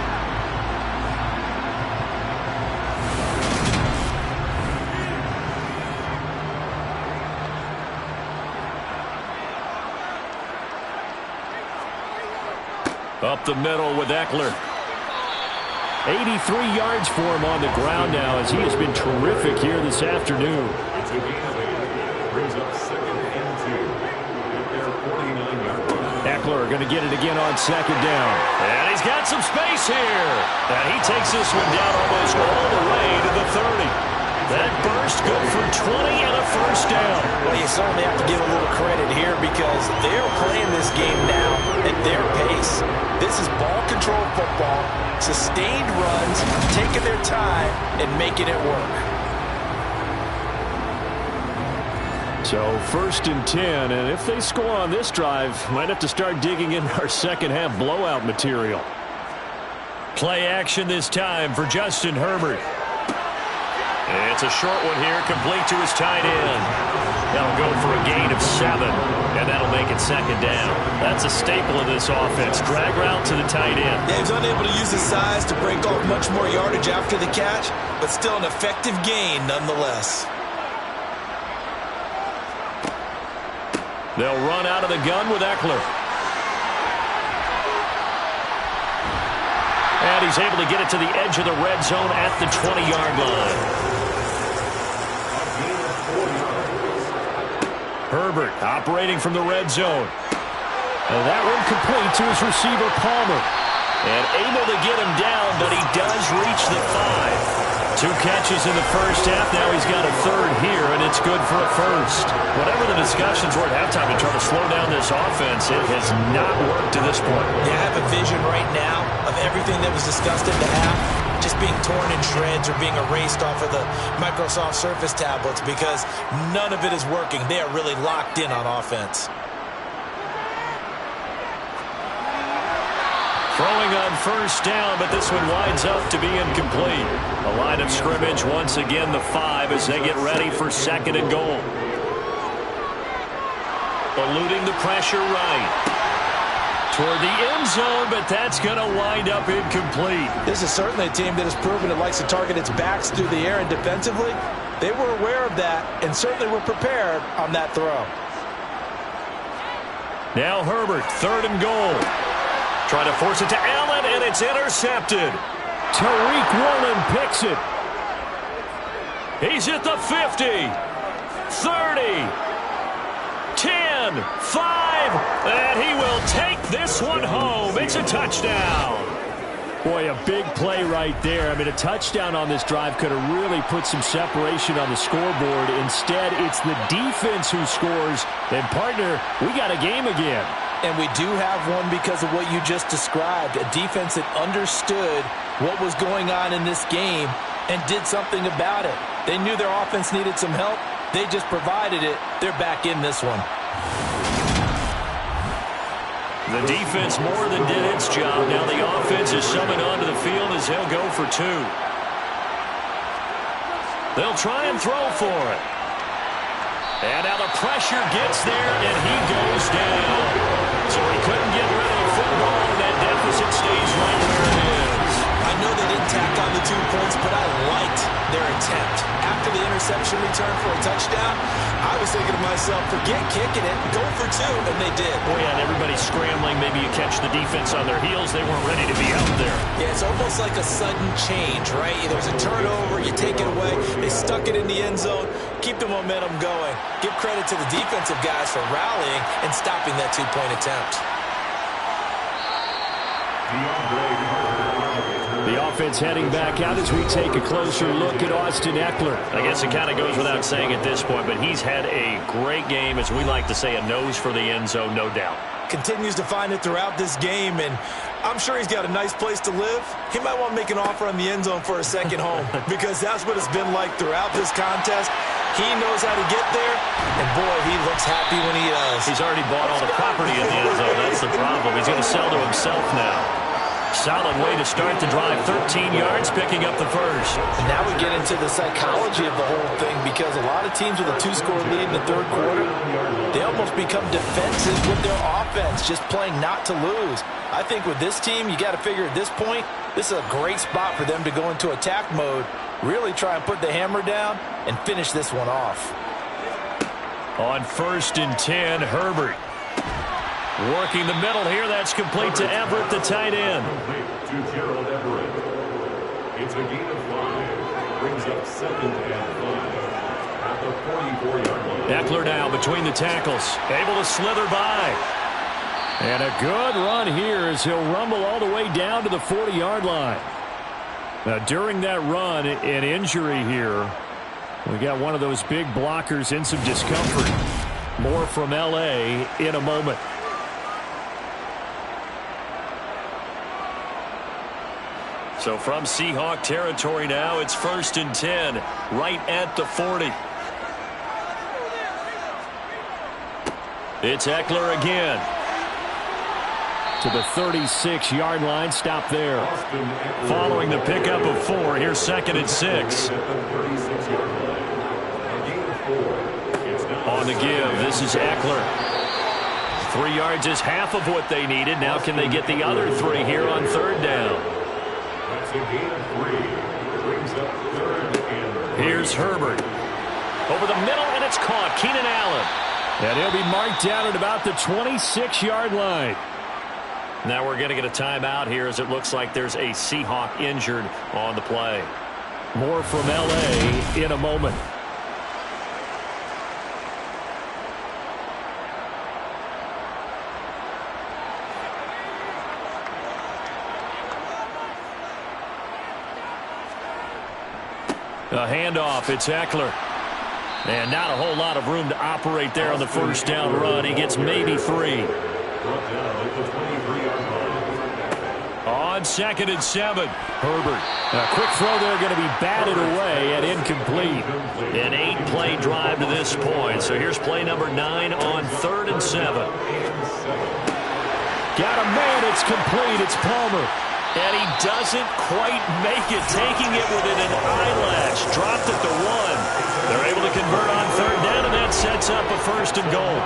Up the middle with Eckler. 83 yards for him on the ground now as he has been terrific here this afternoon. It's a gain of 8. Brings up 2nd and 2 at their 49-yard line. Eckler going to get it again on 2nd down. And he's got some space here. And he takes this one down almost all the way to the 30. That burst good for 20 and a 1st down. Well, you certainly have to give a little credit here because they're playing this game now at their pace. This is ball control football, sustained runs, taking their time, and making it work. So 1st and 10, and if they score on this drive, might have to start digging in our second half blowout material. Play action this time for Justin Herbert. It's a short one here, complete to his tight end. That'll go for a gain of 7, and that'll make it 2nd down. That's a staple of this offense. Drag route to the tight end. Yeah, he's unable to use his size to break off much more yardage after the catch, but still an effective gain nonetheless. They'll run out of the gun with Eckler. And he's able to get it to the edge of the red zone at the 20-yard line. Herbert operating from the red zone. And that one complete to his receiver, Palmer. And able to get him down, but he does reach the 5. 2 catches in the first half. Now he's got a 3rd here, and it's good for a 1st. Whatever the discussions were at halftime to try to slow down this offense, it has not worked to this point. Yeah, I have a vision right now of everything that was discussed at the half just being torn in shreds or being erased off of the Microsoft Surface tablets because none of it is working. They are really locked in on offense. Throwing on 1st down, but this one winds up to be incomplete. The line of scrimmage once again the 5 as they get ready for 2nd and goal. Eluding the pressure right. Toward the end zone, but that's going to wind up incomplete. This is certainly a team that has proven it likes to target its backs through the air, and defensively, they were aware of that and certainly were prepared on that throw. Now Herbert, 3rd and goal. Trying to force it to Allen, and it's intercepted. Tariq Woolen picks it. He's at the 50, 30, 10, 5, and he will take this one home. It's a touchdown. Boy, a big play right there. I mean, a touchdown on this drive could have really put some separation on the scoreboard. Instead, it's the defense who scores. And, partner, we got a game again. And we do have one because of what you just described, a defense that understood what was going on in this game and did something about it. They knew their offense needed some help. They just provided it. They're back in this one. The defense more than did its job. Now the offense is summoned onto the field as they'll go for 2. They'll try and throw for it. And now the pressure gets there, and he goes down. So he couldn't get rid of the football, and that deficit stays right where it is. I I know they didn't tack on the 2 points, but I liked their attempt. After the interception return for a touchdown, I was thinking to myself, forget kicking it, go for 2, and they did. Boy, and everybody's scrambling. Maybe you catch the defense on their heels. They weren't ready to be out there. Yeah, it's almost like a sudden change, right? There's a turnover, you take it away. They stuck it in the end zone. Keep the momentum going. Give credit to the defensive guys for rallying and stopping that 2-point attempt. The offense heading back out as we take a closer look at Austin Eckler. I guess it kind of goes without saying at this point, but he's had a great game, as we like to say, a nose for the end zone, no doubt. Continues to find it throughout this game, and I'm sure he's got a nice place to live. He might want to make an offer on the end zone for a second home because that's what it's been like throughout this contest. He knows how to get there, and boy, he looks happy when he does. He's already bought all the property in the end zone. That's the problem. He's going to sell to himself now. Solid way to start the drive. 13 yards, picking up the first. And now we get into the psychology of the whole thing, because a lot of teams with a 2-score lead in the third quarter, they almost become defensive with their offense, just playing not to lose. I think with this team, you got to figure at this point, this is a great spot for them to go into attack mode, really try and put the hammer down and finish this one off. On 1st and 10, Herbert. Working the middle here. That's complete to Everett, the tight end. To Gerald Everett. It's a gain of 5. Brings up 2nd and 5 at the 44-yard line. Eckler now between the tackles. Able to slither by. And a good run here as he'll rumble all the way down to the 40-yard line. Now, during that run, an injury here. We got one of those big blockers in some discomfort. More from L.A. in a moment. So from Seahawk territory now, it's 1st and 10, right at the 40. It's Eckler again. To the 36-yard line. Stop there. Following the pickup of 4, here's 2nd and 6. On the give, this is Eckler. 3 yards is half of what they needed. Now can they get the other 3 here on 3rd down? Here's Herbert. Over the middle, and it's caught. Keenan Allen. And he'll be marked down at about the 26-yard line. Now we're going to get a timeout here, as it looks like there's a Seahawk injured on the play. More from L.A. in a moment. A handoff. It's Eckler. And not a whole lot of room to operate there on the 1st down run. He gets maybe 3. On 2nd and 7. Herbert. A quick throw there, going to be batted away and incomplete. An 8-play drive to this point. So here's play number 9 on 3rd and 7. Got a man. It's complete. It's Palmer. And he doesn't quite make it, taking it within an eyelash. Dropped at the 1. They're able to convert on 3rd down, and that sets up a 1st and goal.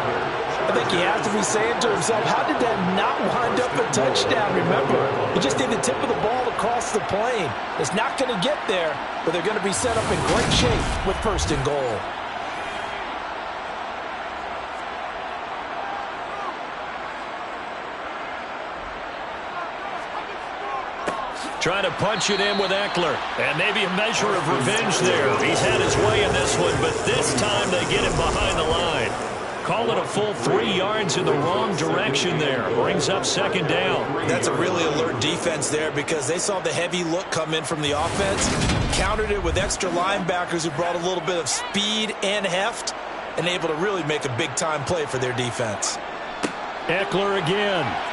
I think he has to be saying to himself, how did that not wind up a touchdown? Remember, he just did the tip of the ball across the plane. It's not going to get there, but they're going to be set up in great shape with 1st and goal. Trying to punch it in with Eckler. And maybe a measure of revenge there. He's had his way in this one, but this time they get him behind the line. Call it a full 3 yards in the wrong direction there. Brings up 2nd down. That's a really alert defense there, because they saw the heavy look come in from the offense, countered it with extra linebackers who brought a little bit of speed and heft, and able to really make a big-time play for their defense. Eckler again.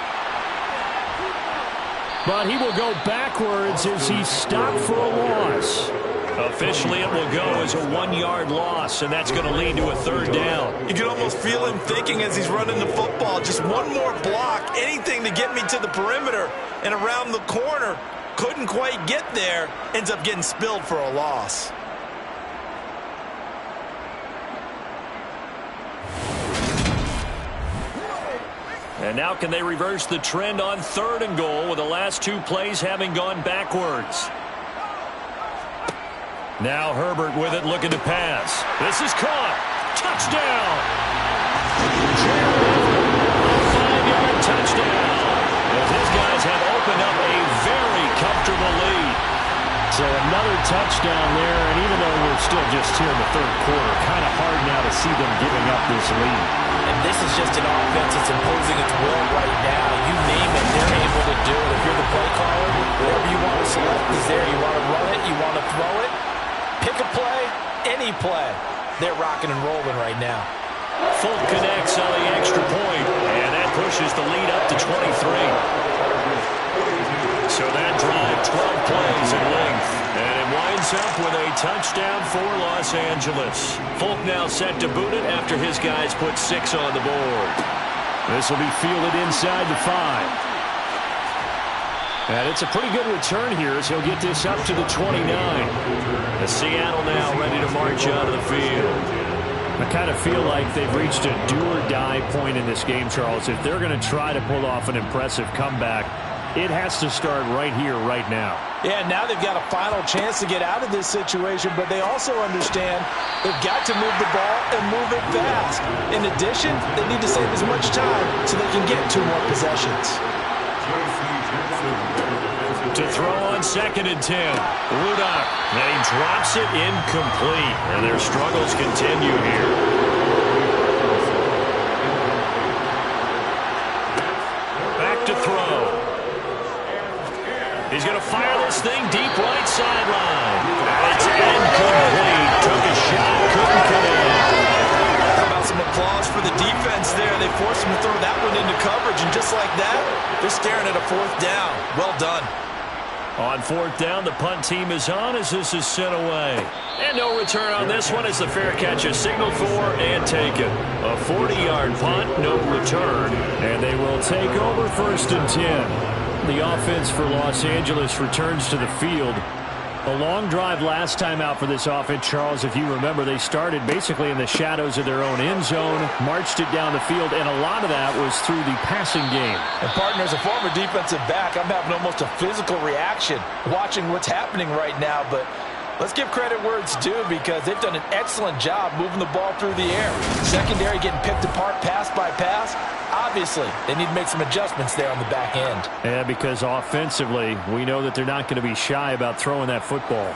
But he will go backwards as he's stopped for a loss. Officially, it will go as a 1-yard loss, and that's going to lead to a 3rd down. You can almost feel him thinking as he's running the football, just one more block, anything to get me to the perimeter and around the corner. Couldn't quite get there, ends up getting spilled for a loss. And now can they reverse the trend on 3rd and goal with the last 2 plays having gone backwards? Now Herbert with it, looking to pass. This is caught. Touchdown! A 5-yard touchdown. As his guys have opened up a very comfortable lead. So another touchdown there, and even though we're still just here in the 3rd quarter, kind of hard now to see them giving up this lead. And this is just an offense that's imposing its will right now. You name it, they're able to do it. If you're the play caller, whatever you want to select is there. You want to run it, you want to throw it, pick a play, any play. They're rocking and rolling right now. Fulk connects on the extra point, and that pushes the lead up to 23. So that drive, 12 plays in length, and it winds up with a touchdown for Los Angeles. Fulk now set to boot it after his guys put 6 on the board. This will be fielded inside the 5. And it's a pretty good return here as he'll get this up to the 29. The Seattle now ready to march out of the field. I kind of feel like they've reached a do-or-die point in this game, Charles. If they're going to try to pull off an impressive comeback, it has to start right here, right now. Yeah, now they've got a final chance to get out of this situation, but they also understand they've got to move the ball and move it fast. In addition, they need to save as much time so they can get 2 more possessions. To throw on 2nd and 10. Rudock, and he drops it incomplete. And their struggles continue here. Back to throw. He's going to fire this thing deep right sideline. It's incomplete. Took a shot, couldn't connect. How about some applause for the defense there? They forced him to throw that one into coverage, and just like that, they're staring at a 4th down. Well done. On 4th down, the punt team is on as this is sent away. And no return on this one as the fair catch is signaled for and taken. A 40-yard punt, no return. And they will take over 1st and 10. The offense for Los Angeles returns to the field. A long drive last time out for this offense, Charles. If you remember, they started basically in the shadows of their own end zone, marched it down the field, and a lot of that was through the passing game. And partner, as a former defensive back, I'm having almost a physical reaction watching what's happening right now. But let's give credit where it's due because they've done an excellent job moving the ball through the air. Secondary getting picked apart pass by pass. Obviously, they need to make some adjustments there on the back end. Yeah, because offensively, we know that they're not going to be shy about throwing that football.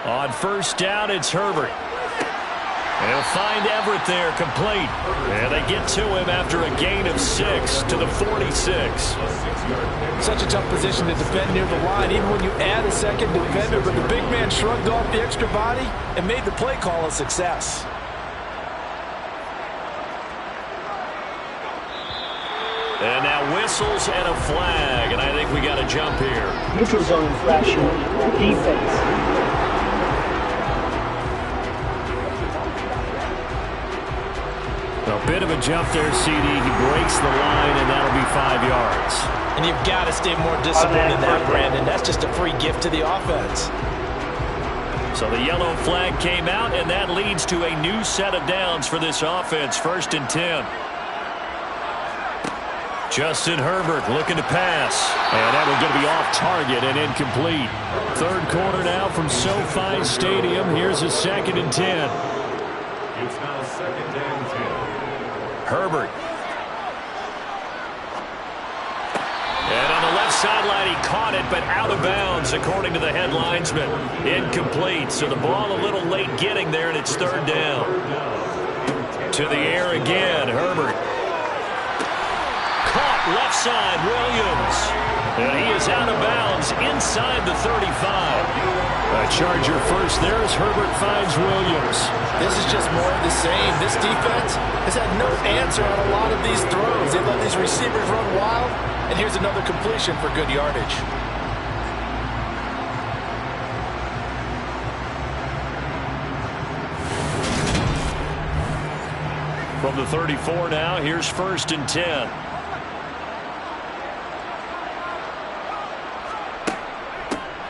On 1st down, it's Herbert. They'll find Everett there, complete. And they get to him after a gain of 6 to the 46. Such a tough position to defend near the line, even when you add a 2nd defender. But the big man shrugged off the extra body and made the play call a success. And now whistles and a flag. And I think we got a jump here. Neutral zone infraction. Defense. A bit of a jump there, CD. He breaks the line, and that'll be 5 yards. And you've got to stay more disciplined in that, Brandon. That's just a free gift to the offense. So the yellow flag came out, and that leads to a new set of downs for this offense. 1st and 10. Justin Herbert looking to pass. And that one's going to be off target and incomplete. 3rd quarter now from SoFi Stadium. Here's a 2nd and 10. It's now 2nd and 10. Herbert. And on the left sideline, he caught it, but out of bounds, according to the head linesman. Incomplete. So the ball a little late getting there, and it's 3rd down. To the air again, Herbert. Caught left side, Williams. And he is out of bounds inside the 35. A Charger first there as Herbert finds Williams. This is just more of the same. This defense has had no answer on a lot of these throws. They let these receivers run wild, and here's another completion for good yardage. From the 34 now, here's 1st and 10.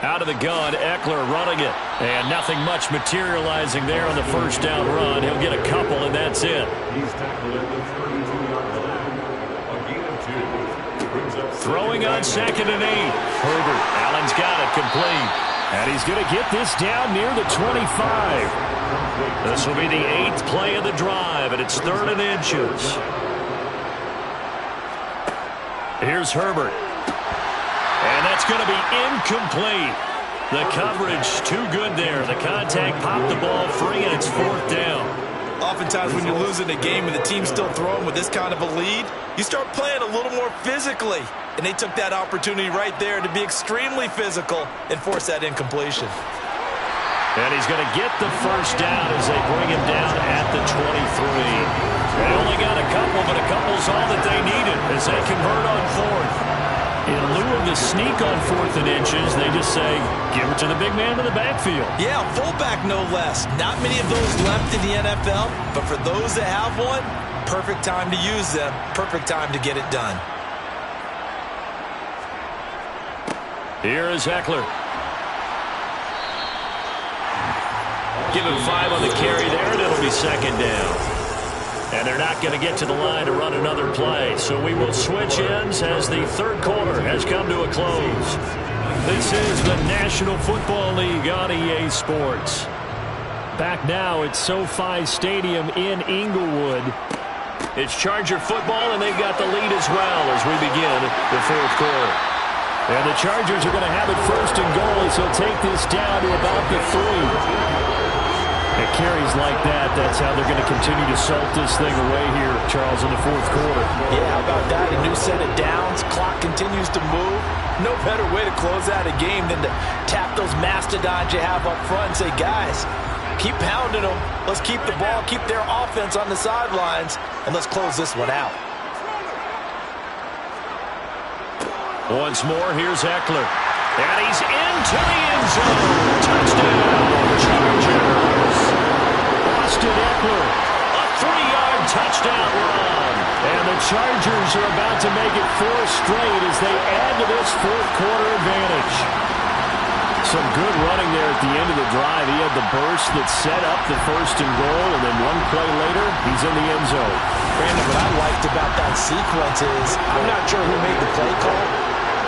Out of the gun, Eckler running it. And nothing much materializing there on the first down run. He'll get a couple, and that's it. He's tackled at the 32-yard line. A gain of 2. Brings up Throwing on 2nd and 8. Herbert. Allen's got it complete. And he's going to get this down near the 25. This will be the 8th play of the drive, and it's 3rd and inches. Here's Herbert. And that's going to be incomplete. The coverage too good there. The contact popped the ball free, and it's 4th down. Oftentimes when you're losing a game and the team's still throwing with this kind of a lead, you start playing a little more physically. And they took that opportunity right there to be extremely physical and force that incompletion. And he's going to get the first down as they bring him down at the 23. They only got a couple, but a couple's all that they needed as they convert on 4th. In lieu of the sneak on 4th and inches, they just say, give it to the big man in the backfield. Yeah, fullback no less. Not many of those left in the NFL, but for those that have one, perfect time to use them, perfect time to get it done. Here is Eckler. Give him 5 on the carry there, and it'll be 2nd down. And they're not going to get to the line to run another play. So we will switch ends as the 3rd quarter has come to a close. This is the National Football League on EA Sports. Back now at SoFi Stadium in Inglewood. It's Charger football, and they've got the lead as well as we begin the 4th quarter. And the Chargers are going to have it 1st and goal as he'll take this down to about the 3. It carries like that. That's how they're going to continue to salt this thing away here, Charles, in the 4th quarter. Yeah, how about that? A new set of downs. Clock continues to move. No better way to close out a game than to tap those mastodons you have up front and say, guys, keep pounding them. Let's keep the ball, keep their offense on the sidelines, and let's close this one out. Once more, here's Eckler. And he's into the end zone. Touchdown, Chargers. Austin Eckler, a 3-yard touchdown run. And the Chargers are about to make it 4 straight as they add to this 4th quarter advantage. Some good running there at the end of the drive. He had the burst that set up the 1st and goal, and then one play later, he's in the end zone. Brandon, what I liked about that sequence is, I'm not sure who made the play call,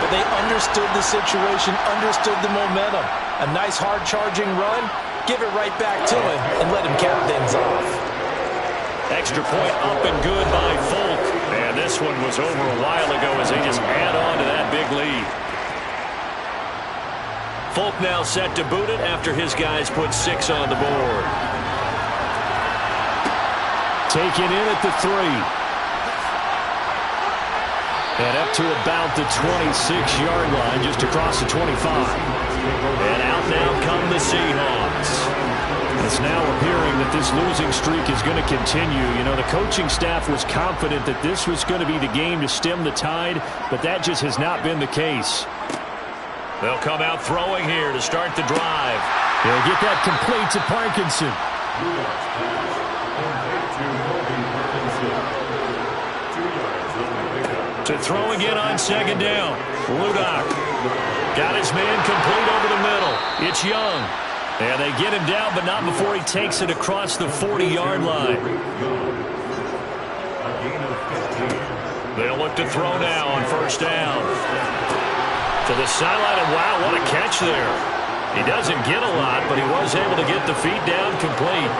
but they understood the situation, understood the momentum. A nice hard charging run, give it right back to him, and let him cap things off. Extra point up and good by Folk. And this one was over a while ago as they just add on to that big lead. Folk now set to boot it after his guys put 6 on the board. Taken in at the 3. And up to about the 26-yard line, just across the 25. And out now come the Seahawks. It's now appearing that this losing streak is going to continue. You know, the coaching staff was confident that this was going to be the game to stem the tide, but that just has not been the case. They'll come out throwing here to start the drive. They'll get that complete to Parkinson. To throw again on 2nd down. Ludock got his man complete over the middle. It's Young. And they get him down, but not before he takes it across the 40-yard line. They'll look to throw now on 1st down. To the sideline, and wow, what a catch there. He doesn't get a lot, but he was able to get the feet down complete.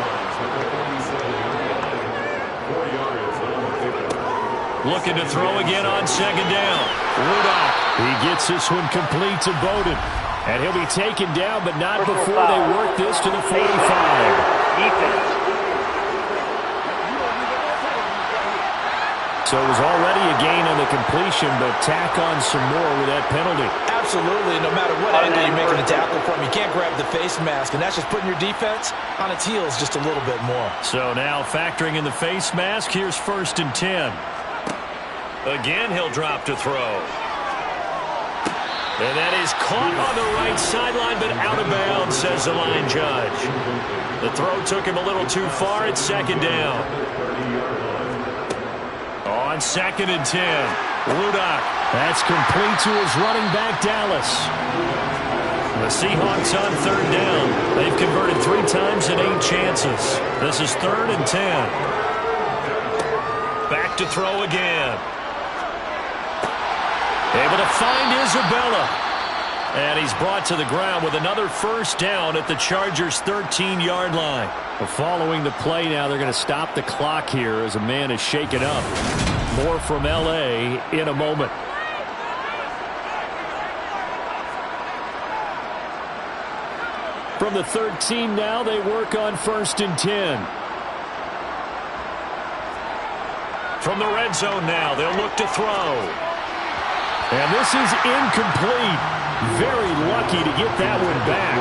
Looking to throw again on 2nd down. Rudolph. He gets this one complete to Bowden. And he'll be taken down, but not before they work this to the 45. So it was already a gain on the completion, but tack on some more with that penalty. Absolutely. No matter what angle you're making a tackle from, you can't grab the face mask, and that's just putting your defense on its heels just a little bit more. So now factoring in the face mask, here's 1st and 10. Again, he'll drop to throw. And that is caught on the right sideline, but out of bounds, says the line judge. The throw took him a little too far. It's 2nd down. On 2nd and 10. Rudock. That's complete to his running back, Dallas. The Seahawks on third down. They've converted 3 times in 8 chances. This is 3rd and 10. Back to throw again. Able to find Isabella. And he's brought to the ground with another first down at the Chargers' 13-yard line. Well, following the play now, they're going to stop the clock here as a man is shaken up. More from L.A. in a moment. From the 13 now, they work on 1st and 10. From the red zone now, they'll look to throw. And this is incomplete. Very lucky to get that one back.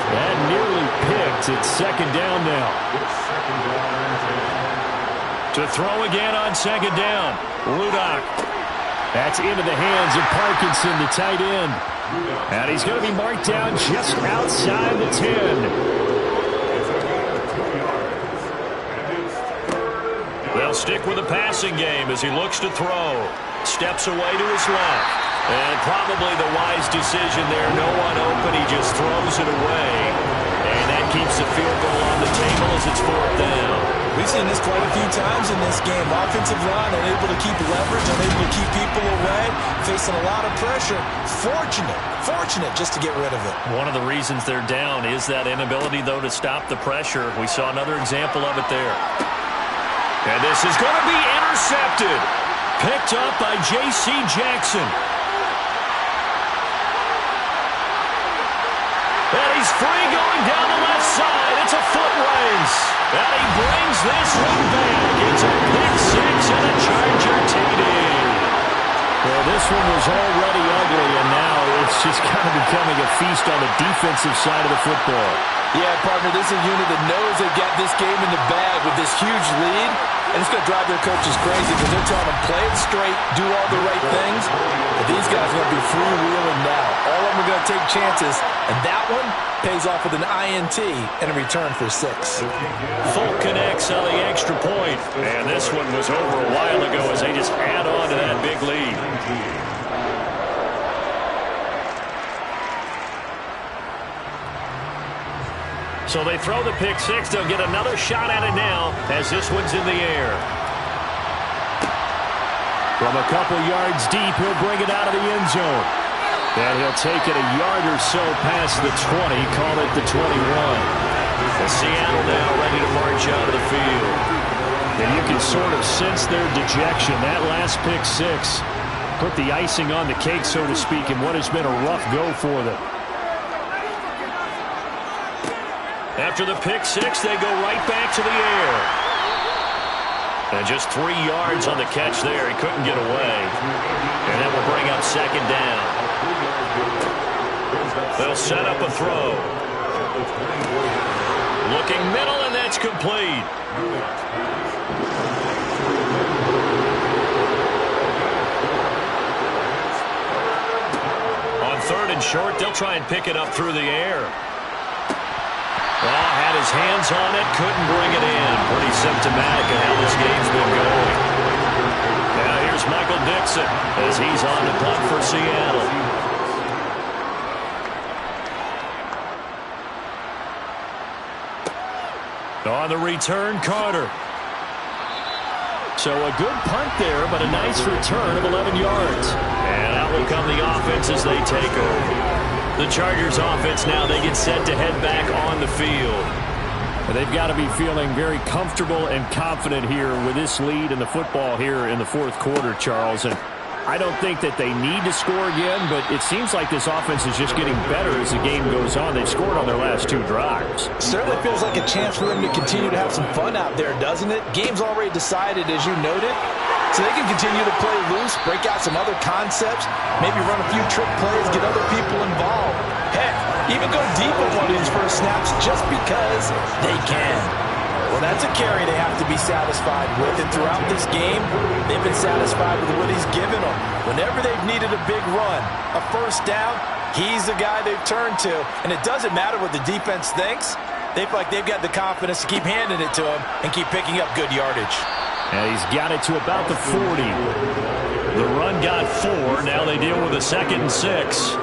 That nearly picked. It's 2nd down now. To throw again on 2nd down. Rudock. That's into the hands of Parkinson, the tight end. And he's going to be marked down just outside the 10. They'll stick with the passing game as he looks to throw. Steps away to his left. And probably the wise decision there. No one open. He just throws it away. And that keeps the field goal on the table as it's 4th down. We've seen this quite a few times in this game. Offensive line unable to keep leverage, unable to keep people away, facing a lot of pressure. Fortunate just to get rid of it. One of the reasons they're down is that inability, though, to stop the pressure. We saw another example of it there. And this is going to be intercepted. Picked up by J.C. Jackson. And he's free going down the left side. It's a foot race. And he brings this one back. It's a pick 6 and a Charger TD. Well, this one was already ugly, and now it's just kind of becoming a feast on the defensive side of the football. Yeah, partner, this is a unit that knows they've got this game in the bag with this huge lead, and it's going to drive their coaches crazy because they're telling them play it straight, do all the right things, but these guys are going to be freewheeling now. All of them are going to take chances, and that one pays off with an INT and a return for 6. Folk connects on the extra point, and this one was over a while ago as they just add on to that big lead. So they throw the pick 6. They'll get another shot at it now as this one's in the air. From a couple yards deep, he'll bring it out of the end zone. And he'll take it a yard or so past the 20, call it the 21. And Seattle now ready to march out of the field. And you can sort of sense their dejection. That last pick 6 put the icing on the cake, so to speak, in what has been a rough go for them. After the pick 6, they go right back to the air. And just 3 yards on the catch there. He couldn't get away. And that will bring up 2nd down. They'll set up a throw. Looking middle, and that's complete. On 3rd and short, they'll try and pick it up through the air. Oh, had his hands on it, couldn't bring it in. Pretty symptomatic of how this game's been going. Now here's Michael Dixon as he's on the punt for Seattle. On the return, Carter. So a good punt there, but a nice return of 11 yards. And out will come the offense as they take over. The Chargers offense now, they get set to head back on the field. They've got to be feeling very comfortable and confident here with this lead in the football here in the 4th quarter, Charles. And I don't think that they need to score again, but it seems like this offense is just getting better as the game goes on. They've scored on their last 2 drives. Certainly feels like a chance for them to continue to have some fun out there, doesn't it? Game's already decided, as you noted. So they can continue to play loose, break out some other concepts, maybe run a few trick plays, get other people involved. Heck, even go deep on one of these first snaps just because they can. Well, that's a carry they have to be satisfied with. And throughout this game, they've been satisfied with what he's given them. Whenever they've needed a big run, a first down, he's the guy they've turned to. And it doesn't matter what the defense thinks. They feel like they've got the confidence to keep handing it to him and keep picking up good yardage. And he's got it to about the 40. The run got 4. Now they deal with a 2nd and 6.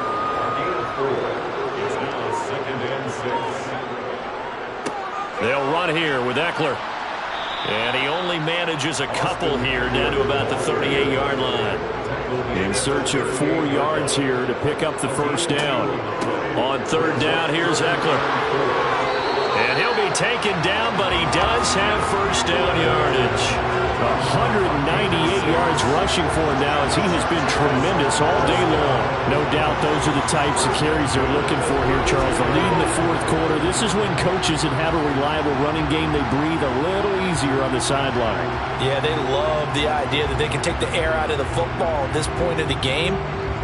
They'll run here with Eckler. And he only manages a couple here down to about the 38-yard line. In search of 4 yards here to pick up the first down. On third down, here's Eckler. And he'll be taken down, but he does have first down yardage. 198 yards rushing for him now as he has been tremendous all day long. No doubt those are the types of carries they're looking for here, Charles. The lead in the fourth quarter. This is when coaches that have a reliable running game, they breathe a little easier on the sideline. Yeah, they love the idea that they can take the air out of the football at this point of the game.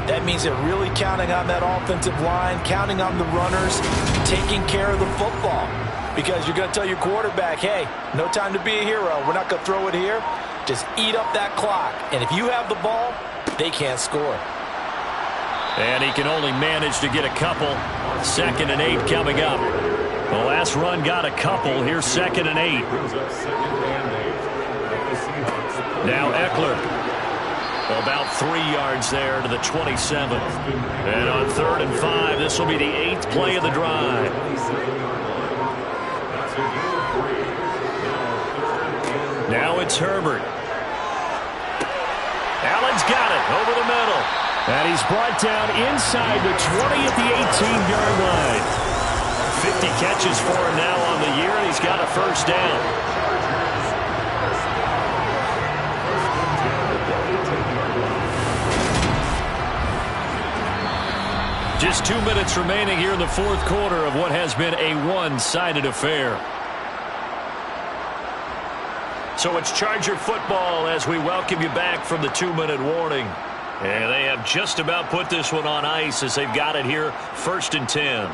That means they're really counting on that offensive line, counting on the runners, taking care of the football. Because you're going to tell your quarterback, hey, no time to be a hero. We're not going to throw it here. Just eat up that clock. And if you have the ball, they can't score. And he can only manage to get a couple. 2nd and 8 coming up. The last run got a couple. Here's 2nd and 8. Now Eckler. About 3 yards there to the 27. And on 3rd and 5, this will be the 8th play of the drive. Now it's Herbert. Allen's got it over the middle. And he's brought down inside the 20 at the 18-yard line. 50 catches for him now on the year, and he's got a first down. Just 2 minutes remaining here in the fourth quarter of what has been a one-sided affair. So it's Charger football as we welcome you back from the 2-minute warning. And they have just about put this one on ice as they've got it here, 1st and 10.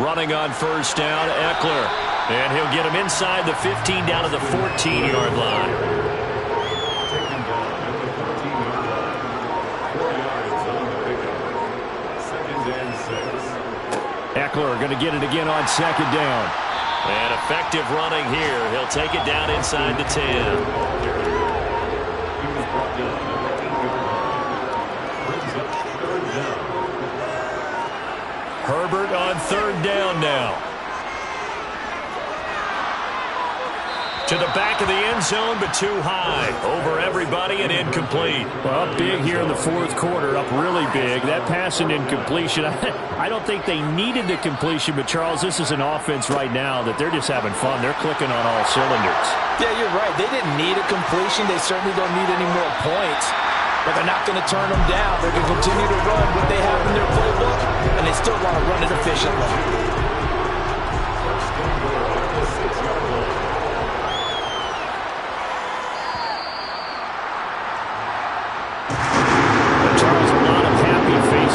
Running on first down, Eckler. And he'll get him inside the 15 down to the 14-yard line. Taken down at the 14-yard line. 4 yards on the pickup. 2nd and 6. Eckler going to get it again on 2nd down. And effective running here. He'll take it down inside the 10. He was brought down at the 8-yard line. Brings up 3rd down. Herbert on 3rd down now. To the back of the end zone, but too high. Over everybody and incomplete. Well, up big here in the fourth quarter, up really big. That pass and incompletion, I don't think they needed the completion, but Charles, this is an offense right now that they're just having fun. They're clicking on all cylinders. Yeah, you're right. They didn't need a completion. They certainly don't need any more points. But they're not going to turn them down. They're going to continue to run what they have in their playbook, and they still want to run it efficiently.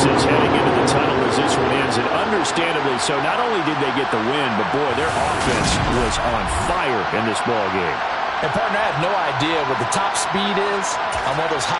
Heading into the tunnel as this one ends, and understandably so. Not only did they get the win, but boy, their offense was on fire in this ball game. And partner, I have no idea what the top speed is on one of those high